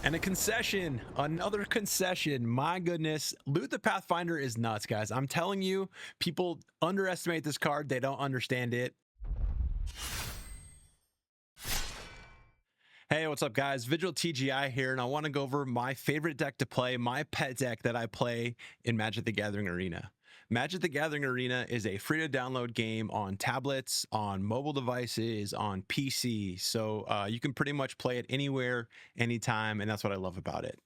And a concession, another concession. My goodness, Loot the Pathfinder is nuts, guys. I'm telling you, people underestimate this card. They don't understand it. Hey, what's up, guys? VigilTGI here, and I want to go over my favorite deck to play, my pet deck that I play in Magic the Gathering Arena. Magic the Gathering Arena is a free-to-download game on tablets, on mobile devices, on PC, so you can pretty much play it anywhere, anytime, and that's what I love about it.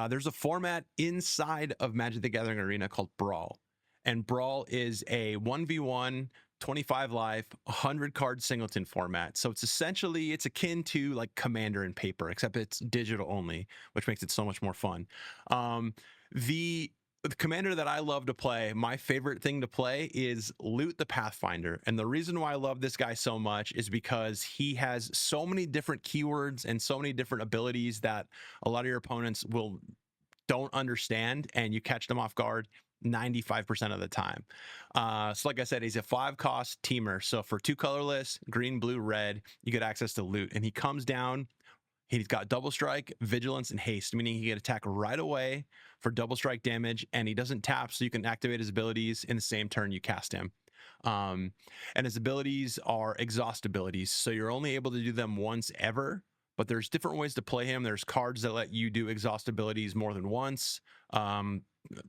There's a format inside of Magic the Gathering Arena called Brawl, and Brawl is a 1v1 25 life 100 card singleton format. So it's akin to like Commander in paper, except it's digital only, which makes it so much more fun. The commander that I love to play, my favorite thing to play is Loot the Pathfinder. And the reason why I love this guy so much is because he has so many different keywords and so many different abilities that a lot of your opponents don't understand, and you catch them off guard 95% of the time. So like I said, he's a 5-cost teamer. So for 2 colorless, green, blue, red, you get access to loot. And he comes down, he's got double strike, vigilance, and haste, meaning he can attack right away for double strike damage, and he doesn't tap, so you can activate his abilities in the same turn you cast him. And his abilities are exhaust abilities, so you're only able to do them once ever. But there's different ways to play him. There's cards that let you do exhaust abilities more than once,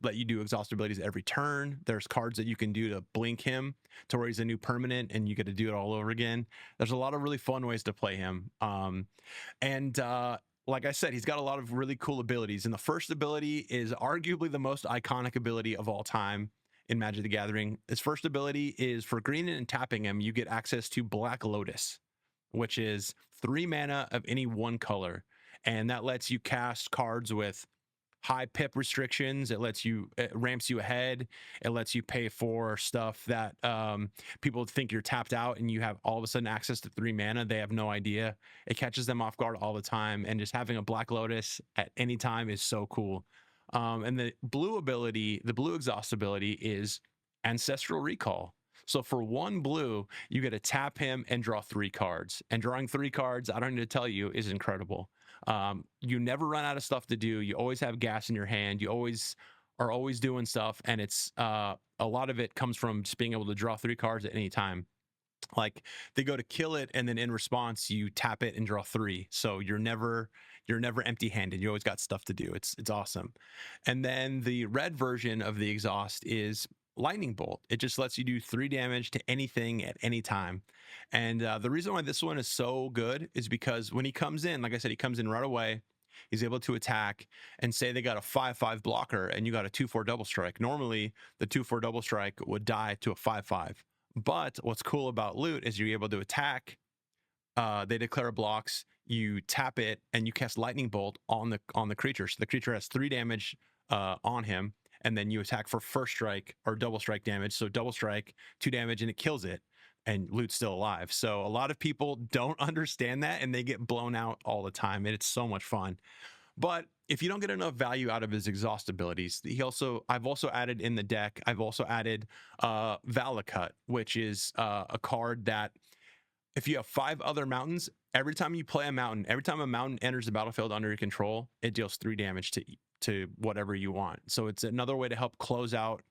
let you do exhaust abilities every turn. There's cards that you can do to blink him to where he's a new permanent and you get to do it all over again. There's a lot of really fun ways to play him. Like I said, he's got a lot of really cool abilities. And the first ability is arguably the most iconic ability of all time in Magic the Gathering. His first ability is for green and tapping him, you get access to Black Lotus, which is 3 mana of any one color. And that lets you cast cards with high pip restrictions. It ramps you ahead. It lets you pay for stuff that people think you're tapped out and you have all of a sudden access to 3 mana. They have no idea. It catches them off guard all the time. And just having a Black Lotus at any time is so cool. And the blue ability, the blue exhaust ability, is Ancestral Recall. So for 1 blue, you get to tap him and draw 3 cards. And drawing 3 cards, I don't need to tell you, is incredible. You never run out of stuff to do. You always have gas in your hand. You are always doing stuff. And it's a lot of it comes from just being able to draw 3 cards at any time. Like they go to kill it, and then in response, you tap it and draw 3. So you're never empty-handed. You always got stuff to do. It's awesome. And then the red version of the exhaust is Lightning Bolt. It just lets you do 3 damage to anything at any time. And the reason why this one is so good is because when he comes in, like I said, he comes in right away. He's able to attack, and say they got a 5/5 blocker and you got a 2/4 double strike. Normally, the 2/4 double strike would die to a 5/5. But what's cool about loot is you're able to attack. They declare blocks. You tap it and you cast Lightning Bolt on the creature. So the creature has 3 damage on him, and then you attack for first strike or double strike damage. So double strike, 2 damage, and it kills it, and loot's still alive. So a lot of people don't understand that, and they get blown out all the time, and it's so much fun. But if you don't get enough value out of his exhaust abilities, I've also added in the deck, I've also added Valakut, which is a card that if you have 5 other mountains, every time you play a mountain, every time a mountain enters the battlefield under your control, it deals 3 damage to whatever you want. So it's another way to help close out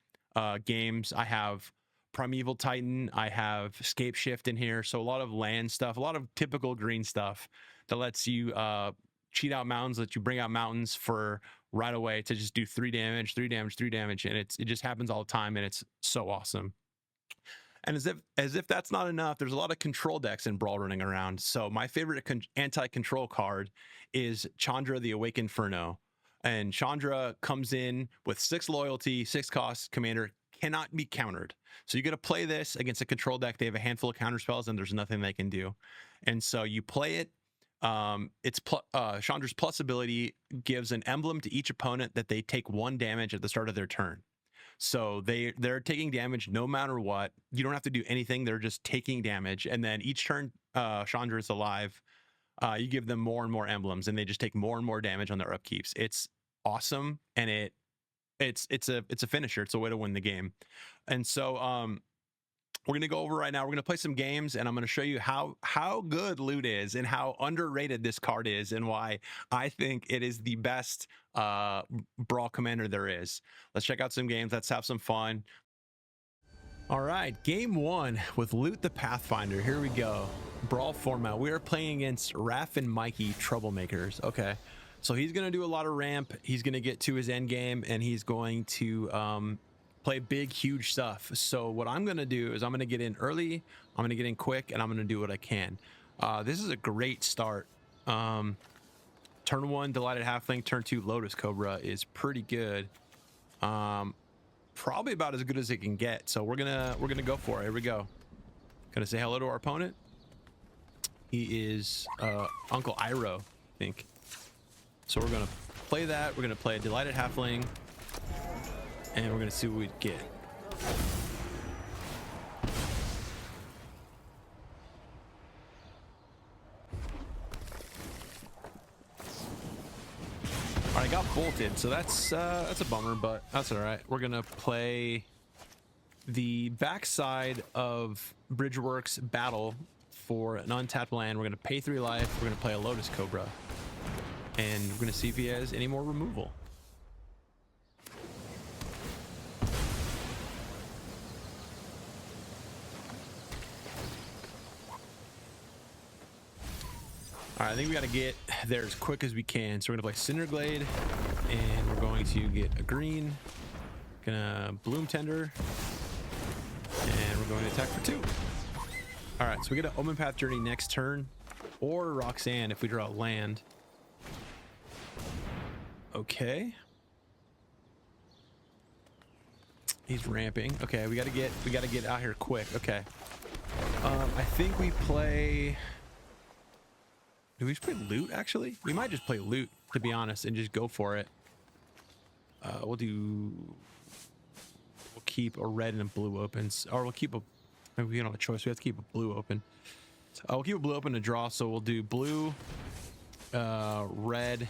games. I have Primeval Titan, I have Scape Shift in here, so a lot of land stuff, a lot of typical green stuff that lets you cheat out mountains, let you bring out mountains for right away to just do 3 damage, 3 damage, 3 damage, and it just happens all the time, and it's so awesome. And as if that's not enough, there's a lot of control decks in Brawl running around. So my favorite anti-control card is Chandra the Awake Inferno. And Chandra comes in with 6 loyalty, 6 cost, commander, cannot be countered. So you got to play this against a control deck. They have a handful of counter spells, and there's nothing they can do. And so you play it. Chandra's plus ability gives an emblem to each opponent that they take 1 damage at the start of their turn. So they're taking damage no matter what. You don't have to do anything. They're just taking damage. And then each turn Chandra is alive, you give them more and more emblems, and they just take more and more damage on their upkeeps. It's awesome, and it's a finisher. It's a way to win the game. And so we're going to go over right now. We're going to play some games, and I'm going to show you how good loot is and how underrated this card is and why I think it is the best Brawl commander there is. Let's check out some games. Let's have some fun. All right, game one with Loot the Pathfinder. Here we go. Brawl format. We are playing against Raph and Mikey, troublemakers. Okay, so he's going to do a lot of ramp. He's going to get to his end game, and he's going to play big, huge stuff. So what I'm going to do is I'm going to get in early, I'm going to get in quick, and I'm going to do what I can. This is a great start. Turn one, Delighted Halfling. Turn two, Lotus Cobra is pretty good. Probably about as good as it can get. So we're gonna go for it. Here we go. Gonna say hello to our opponent. He is Uncle Iroh, I think. So we're gonna play that. We're gonna play a Delighted Halfling, and we're gonna see what we get. All right, I got bolted, so that's a bummer, but that's all right. We're gonna play the backside of Bridgeworks Battle for an untapped land. We're gonna pay 3 life. We're gonna play a Lotus Cobra, and we're gonna see if he has any more removal. All right, I think we got to get there as quick as we can. So we're going to play Cinderglade, and we're going to get a green. Gonna Bloom Tender, and we're going to attack for 2. All right, so we get an Omen Path Journey next turn, or Roxanne if we draw land. Okay. He's ramping. Okay, we gotta get out here quick. Okay. I think we play. Do we just play loot, actually? We might just play loot, to be honest, and just go for it. We'll keep a red and a blue open. Or we'll keep a... Maybe we don't have a choice. We have to keep a blue open. So, we'll keep a blue open to draw, so we'll do blue, red,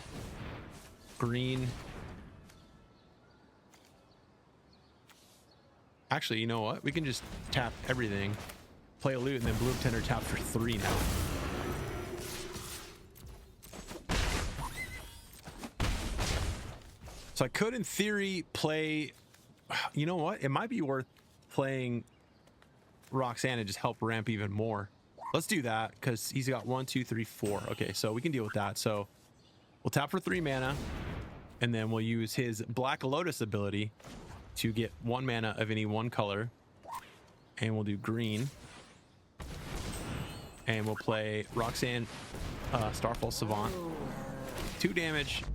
green. Actually, you know what? We can just tap everything. Play a loot, and then Bloom Tender tap for 3 now. So I could, in theory, play... You know what? It might be worth playing Roxanne and just help ramp even more. Let's do that, because he's got 1, 2, 3, 4. Okay, so we can deal with that. So we'll tap for 3 mana, and then we'll use his Black Lotus ability to get 1 mana of any one color. And we'll do green. And we'll play Roxanne Starfall Savant. 2 damage.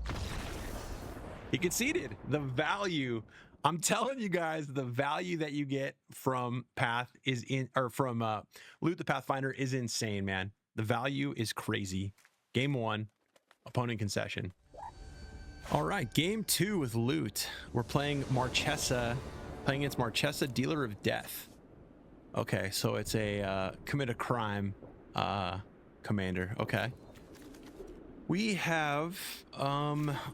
He conceded. The value, I'm telling you guys, the value that you get from Loot the Pathfinder is insane, man. The value is crazy. Game 1, opponent concession. All right, game 2 with Loot. We're playing Marchesa, playing against Marchesa, Dealer of Death. Okay, so it's a commit a crime commander. Okay. We have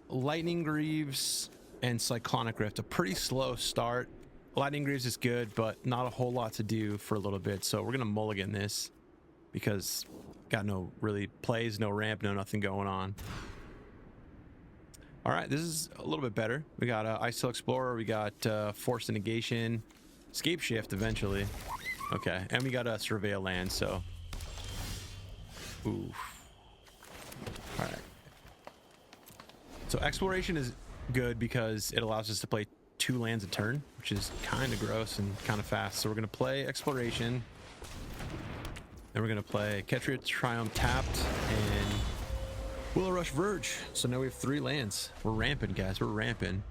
Lightning Greaves and Cyclonic Rift. A pretty slow start. Lightning Greaves is good, but not a whole lot to do for a little bit. So we're gonna mulligan this because got no really plays, no ramp, no nothing going on. All right, this is a little bit better. We got Ice Hill Explorer. We got Forced Negation, Scape Shift eventually. Okay, and we got a Surveil Land. So, oof. All right. So exploration is good because it allows us to play 2 lands a turn, which is kind of gross and kind of fast. So we're going to play exploration. Then we're going to play Ketria Triumph tapped and Willow Rush Verge. So now we have 3 lands. We're ramping, guys. We're ramping.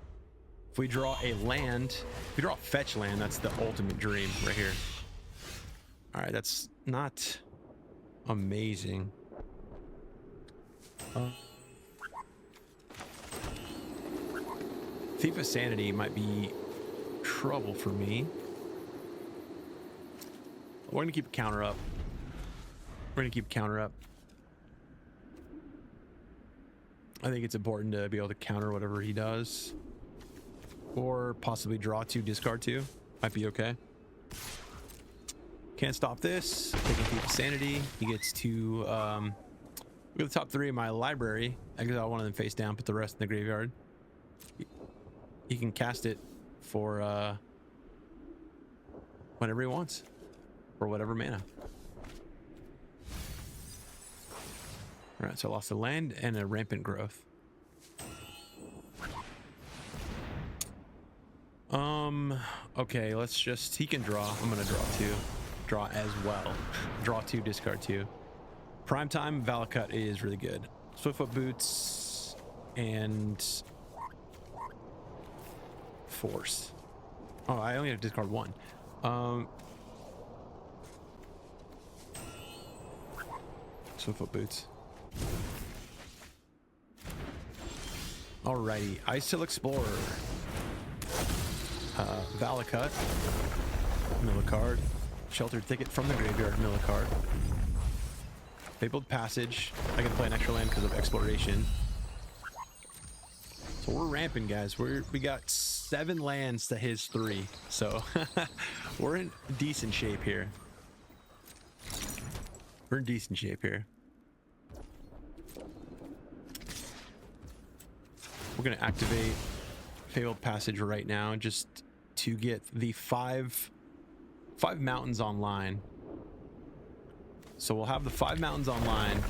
If we draw a land, if we draw a fetch land, that's the ultimate dream right here. All right, that's not amazing. Thief of Sanity might be trouble for me. We're gonna keep a counter up. We're gonna keep a counter up. I think it's important to be able to counter whatever he does, or possibly draw 2, discard 2. Might be okay. Can't stop this. Taking Thief Sanity. He gets to go to the top 3 of my library. Exile one of them face down, put the rest in the graveyard. He can cast it for whenever he wants, for whatever mana. All right, so I lost a land and a rampant growth. Okay, let's just, he can draw. I'm gonna draw 2. Draw as well. Draw 2, discard 2. Primetime Valakut is really good. Swiftfoot Boots and Force. Oh, I only have to discard 1. Swiftfoot Boots. Alrighty, Ice-Hill Explorer. Valakut. Mill a card. Sheltered Thicket from the graveyard. Mill a card. Fabled Passage. I can play an extra land because of Exploration. So we're ramping, guys. We got 7 lands to his 3. So we're in decent shape here. We're in decent shape here. We're going to activate Fabled Passage right now just to get the 5 mountains online. So we'll have the 5 mountains online.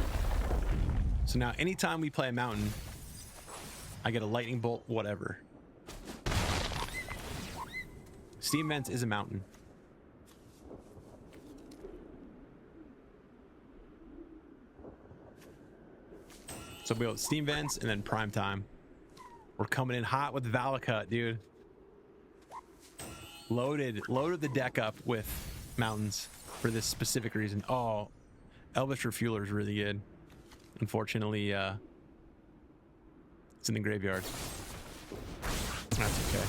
So now anytime we play a mountain, I get a lightning bolt, whatever. Steam Vents is a mountain. So we go Steam Vents and then Prime Time. We're coming in hot with Valakut, dude. Loaded the deck up with mountains for this specific reason. Oh, Elvish Refueler is really good. Unfortunately, it's in the graveyard. That's okay.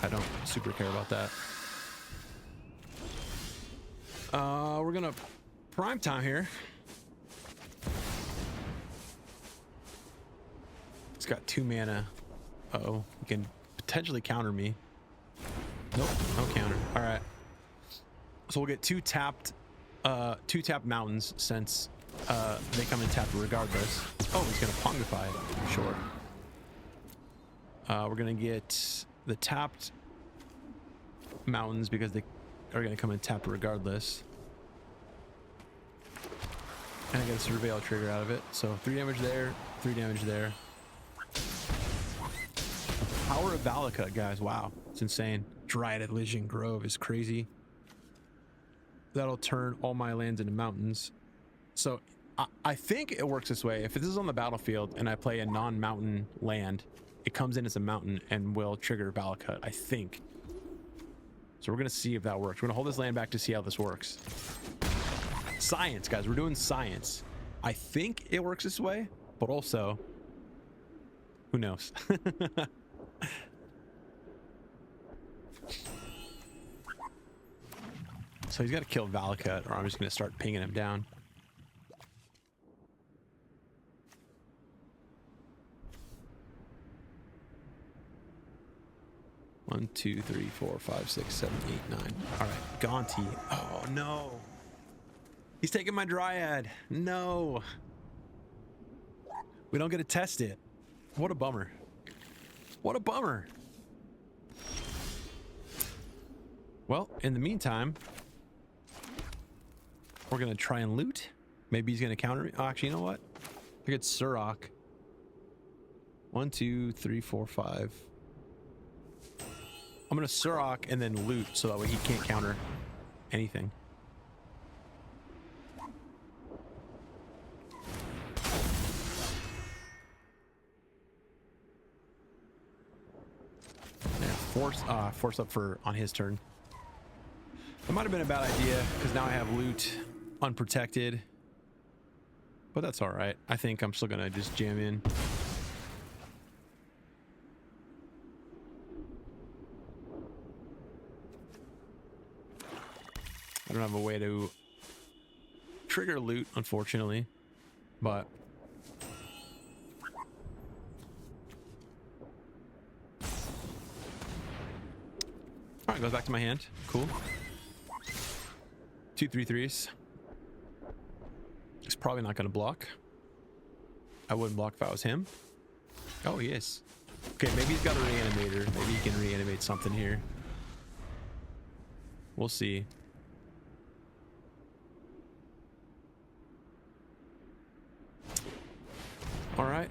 I don't super care about that. We're gonna Prime Time here. It's got 2 mana. Uh-oh, you can potentially counter me. Nope, no counter. All right. So we'll get 2 tapped mountains since they come in tapped regardless. Oh, he's gonna Pongify it. Sure. We're gonna get the tapped mountains because they are gonna come in tapped regardless. And I get a Surveil trigger out of it. So 3 damage there, 3 damage there. Power of Valakut, guys. Wow, it's insane. Dryad Elysian Grove is crazy. That'll turn all my lands into mountains. So I think it works this way. If this is on the battlefield and I play a non-mountain land, it comes in as a mountain and will trigger Valakut, I think. So we're gonna see if that works. We're gonna hold this land back to see how this works. Science, guys. We're doing science. I think it works this way, but also, who knows? So he's got to kill Valakut, or I'm just going to start pinging him down. One, two, three, 4, 5, 6, 7, 8, 9. All right, Gonti. Oh no, he's taking my Dryad. No, we don't get to test it. What a bummer. What a bummer. Well, in the meantime, we're going to try and loot. Maybe he's going to counter me. Oh, actually, you know what? I get Surok. 1, 2, 3, 4, 5. I'm going to Surok and then loot so that way he can't counter anything. Yeah, force up for on his turn. It might have been a bad idea because now I have loot unprotected, but that's all right. I think I'm still gonna just jam in. I don't have a way to trigger loot, unfortunately, but all right, goes back to my hand. Cool. Two 3/3s. He's probably not going to block. I wouldn't block if I was him. Oh, he is. Okay, maybe he's got a reanimator. Maybe he can reanimate something here. We'll see. All right.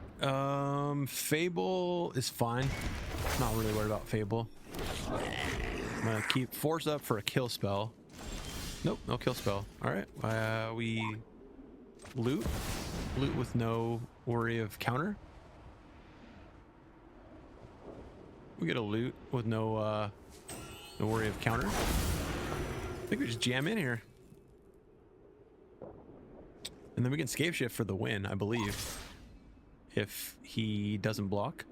Fable is fine. Not really worried about Fable. I'm gonna keep force up for a kill spell. Nope, no kill spell. All right. We loot with no worry of counter. We get a loot with no worry of counter. I think we just jam in here, and then we can scape shift for the win, I believe, if he doesn't block.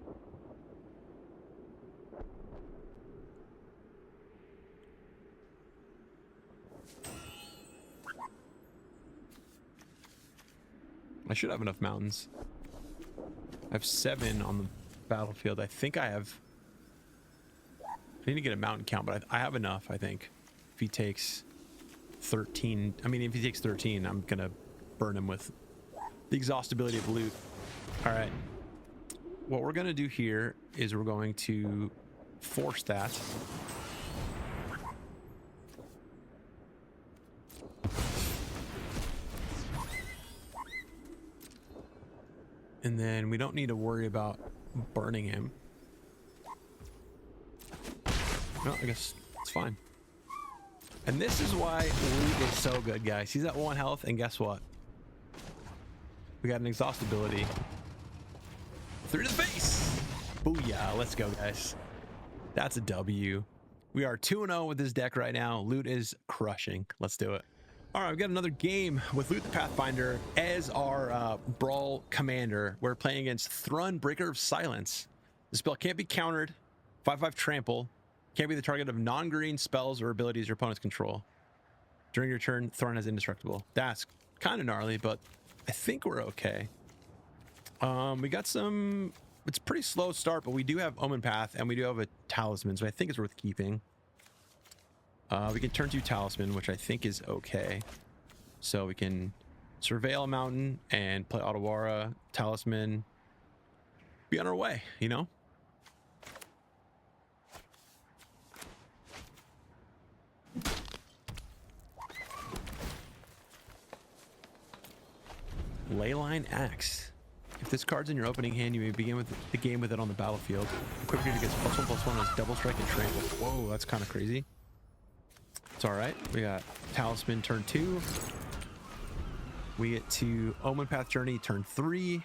I should have enough mountains. I have 7 on the battlefield. I think I have... I need to get a mountain count, but I have enough, I think. If he takes 13... I mean, if he takes 13, I'm going to burn him with the exhaustibility of loot. All right. What we're going to do here is we're going to force that. And then we don't need to worry about burning him. No, I guess it's fine. And this is why loot is so good, guys. He's at 1 health, and guess what? We got an exhaustibility. 3 to the face! Booyah, let's go, guys. That's a W. We are 2-0 with this deck right now. Loot is crushing. Let's do it. All right, we've got another game with Loot the Pathfinder as our Brawl commander. We're playing against Thrun, Breaker of Silence. The spell can't be countered. 5/5 trample. Can't be the target of non-green spells or abilities your opponents control. During your turn, Thrun has indestructible. That's kind of gnarly, but I think we're okay. We got some... It's a pretty slow start, but we do have Omen Path, and we do have a Talisman, so I think it's worth keeping. We can turn 2 Talisman, which I think is okay. So we can Surveil a Mountain and play Otawara, Talisman, be on our way, you know? Leyline Axe. If this card's in your opening hand, you may begin with the game with it on the battlefield. Equipped here gets +1/+1 as double strike and trample. Whoa, that's kind of crazy. It's all right. We got Talisman turn 2. We get to Omen Path Journey turn 3.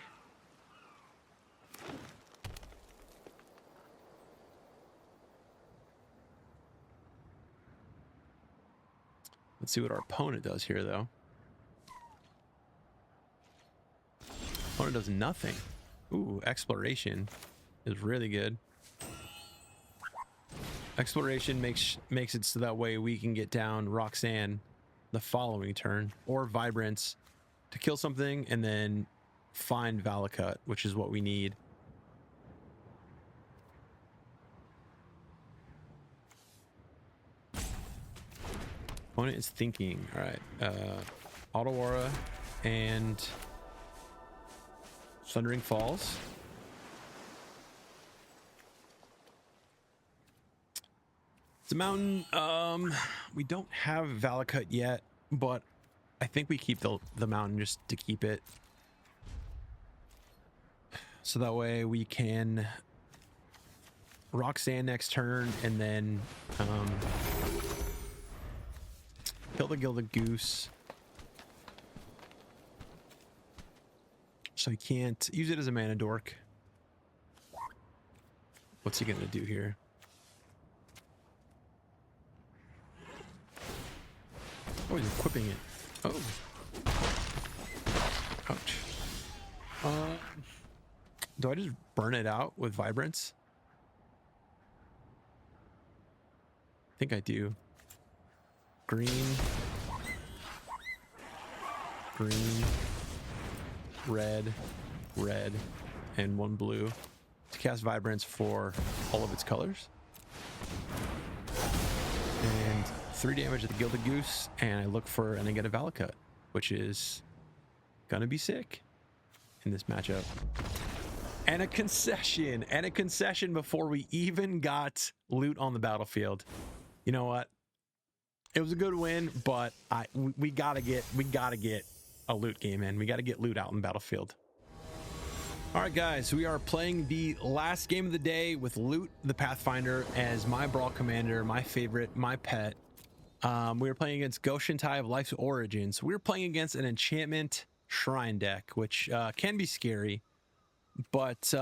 Let's see what our opponent does here, though. Opponent does nothing. Ooh, Exploration is really good. Exploration makes it so that way we can get down Roxanne the following turn, or Vibrance to kill something and then find Valakut, which is what we need. Opponent is thinking. All right, Otawara and Sundering Falls. It's a mountain. We don't have Valakut yet, but I think we keep the mountain just to keep it. So that way we can Roxanne next turn and then kill the Gilded Goose. So he can't use it as a mana dork. What's he gonna do here? Oh, he's equipping it. Oh. Ouch. Do I just burn it out with Vibrance? I think I do. Green. Green. Red. Red. And 1 blue. To cast Vibrance for all of its colors. And 3 damage at the Gilded Goose, and I look for, and I get a Valakut, which is gonna be sick in this matchup. And a concession before we even got loot on the battlefield. You know what? It was a good win, but we gotta get a loot game in. We gotta get loot out on the battlefield. All right, guys, we are playing the last game of the day with Loot the Pathfinder as my Brawl commander, my favorite, my pet. We were playing against Goshentai of Life's Origins. We were playing against an enchantment shrine deck, which can be scary, but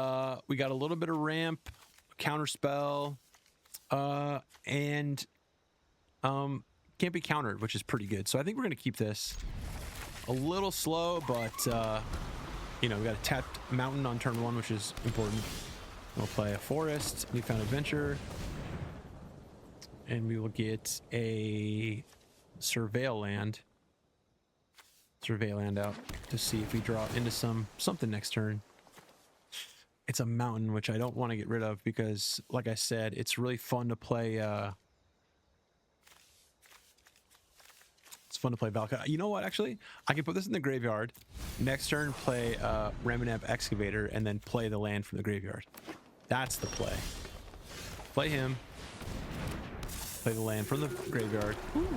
we got a little bit of ramp, counter spell, and can't be countered, which is pretty good. So I think we're gonna keep this a little slow, but you know, we got a tapped mountain on turn 1, which is important. We'll play a forest, newfound adventure, and we will get a surveil land out to see if we draw into something next turn. It's a mountain, which I don't want to get rid of because, like I said, it's really fun to play. It's fun to play Valakut. You know what? Actually, I can put this in the graveyard. Next turn, play Ramanap Excavator, and then play the land from the graveyard. That's the play. Play him. Play the land from the graveyard. Ooh,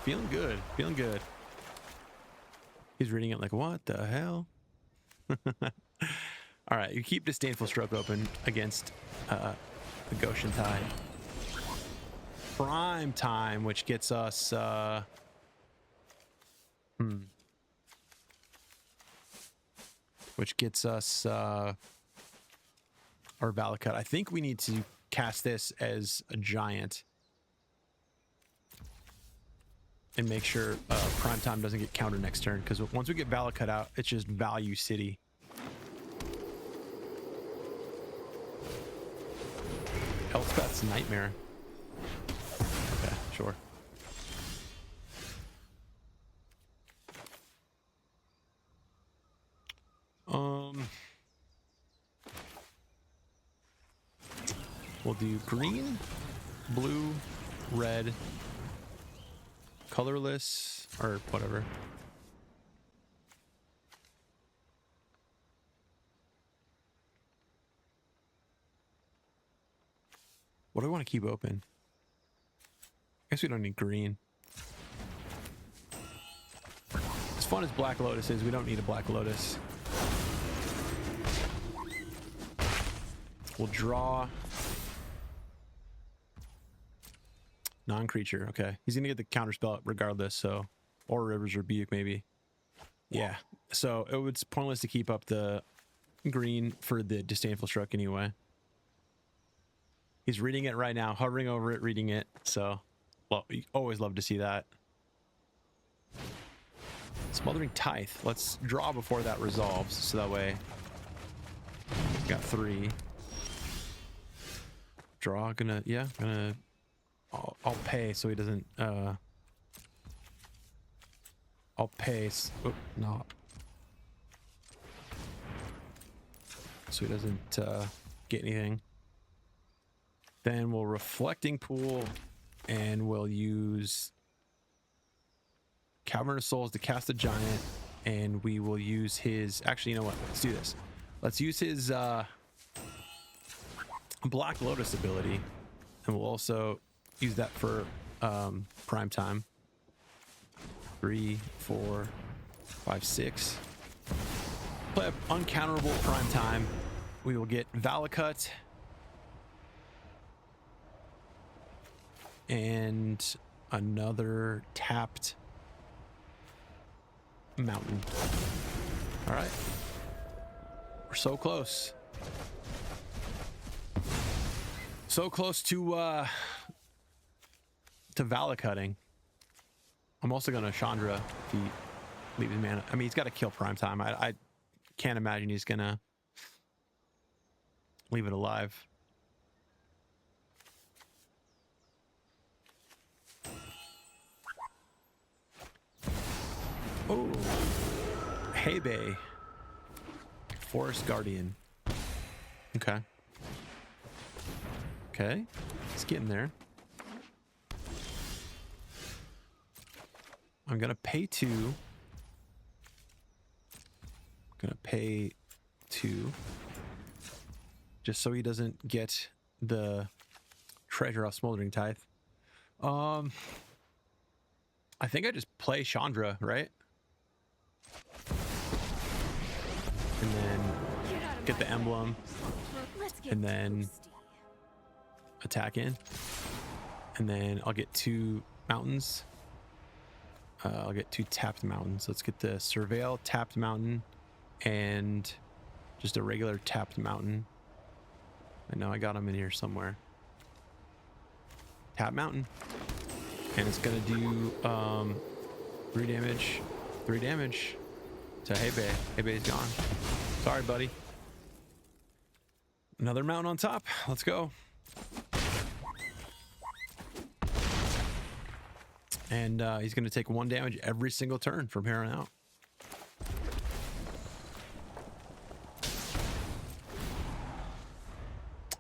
feeling good. Feeling good. He's reading it like, what the hell? All right, you keep Disdainful Stroke open against the Goshentai. Prime time, which gets us... which gets us our Valakut. I think we need to cast this as a giant and make sure prime time doesn't get countered next turn, because once we get Valakut out, it's just value city. Elspeth's Nightmare. Okay, sure. We'll do green, blue, red, colorless, or whatever. What do I want to keep open? I guess we don't need green. As fun as Black Lotus is, we don't need a Black Lotus. We'll draw non-creature. Okay, he's gonna get the counter spell regardless. So, or River's Rebuke maybe. Yeah. So it's pointless to keep up the green for the Disdainful Stroke anyway. He's reading it right now, hovering over it, reading it. So, well, you always love to see that. Smothering Tithe. Let's draw before that resolves, so that way got 3. Draw, gonna I'll pay so he doesn't I'll pay no, so he doesn't get anything. Then we'll Reflecting Pool, and we'll use Cavern of Souls to cast a giant, and we will use his, actually, you know what, let's do this. Let's use his Black Lotus ability, and we'll also use that for prime time. 3, 4, 5, 6. Play up uncounterable prime time. We will get Valakut and another tapped mountain. All right, we're so close. So close to Valakutting. I'm also gonna Chandra if he leaves mana. I mean, he's got to kill prime time. I can't imagine he's gonna leave it alive. Oh, Hay Bay, Forest Guardian. Okay. Okay, it's getting there. I'm gonna pay 2. Gonna pay 2 just so he doesn't get the treasure off Smoldering Tithe. I think I just play Chandra, right? And then get the emblem, and then attack in, and then I'll get 2 mountains. I'll get 2 tapped mountains. Let's get the Surveil tapped mountain and just a regular tapped mountain. I know I got them in here somewhere. Tap mountain, and it's gonna do 3 damage. 3 damage to Hebe. Hebe's gone. Sorry, buddy. Another mountain on top. Let's go. And he's going to take 1 damage every single turn from here on out.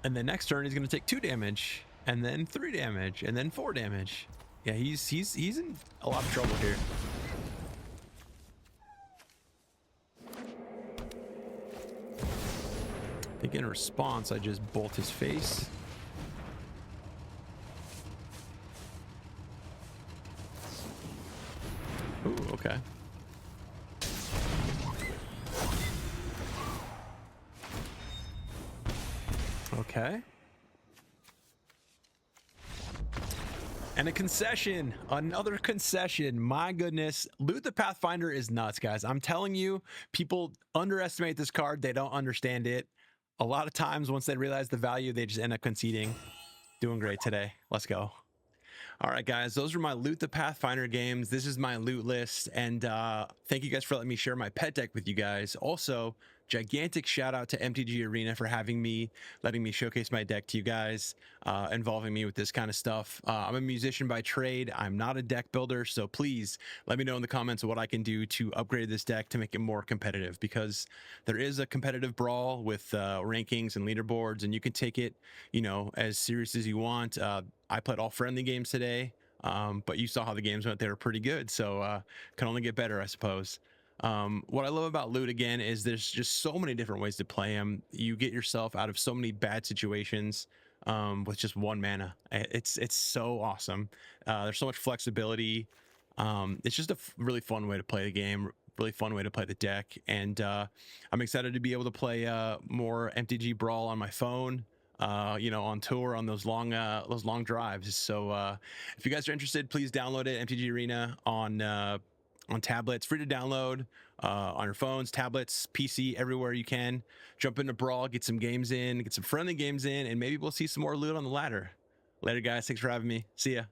And then next turn he's going to take 2 damage, and then 3 damage, and then 4 damage. Yeah, he's in a lot of trouble here. I think in response, I just bolt his face. Ooh, okay. Okay. And a concession, another concession. My goodness, Loot the Pathfinder is nuts, guys. I'm telling you, people underestimate this card. They don't understand it. A lot of times, once they realize the value, they just end up conceding. Doing great today. Let's go. All right, guys, those are my Loot the Pathfinder games. This is my loot list, and thank you guys for letting me share my pet deck with you guys. Also, gigantic shout out to MTG Arena for having me, letting me showcase my deck to you guys, involving me with this kind of stuff. I'm a musician by trade. I'm not a deck builder, so please let me know in the comments what I can do to upgrade this deck to make it more competitive, because there is a competitive Brawl with rankings and leaderboards, and you can take it, you know, as serious as you want. I played all friendly games today, but you saw how the games went. They were pretty good, so can only get better, I suppose. What I love about loot, again, is there's just so many different ways to play them. You get yourself out of so many bad situations with just 1 mana. It's so awesome. There's so much flexibility. It's just a really fun way to play the game, really fun way to play the deck, and I'm excited to be able to play more MTG Brawl on my phone. You know, on tour, on those long drives. So if you guys are interested, please download it. MTG Arena on tablets, free to download on your phones, tablets, PC, everywhere you can. Jump into Brawl, get some games in, get some friendly games in, and maybe we'll see some more loot on the ladder. Later, guys. Thanks for having me. See ya.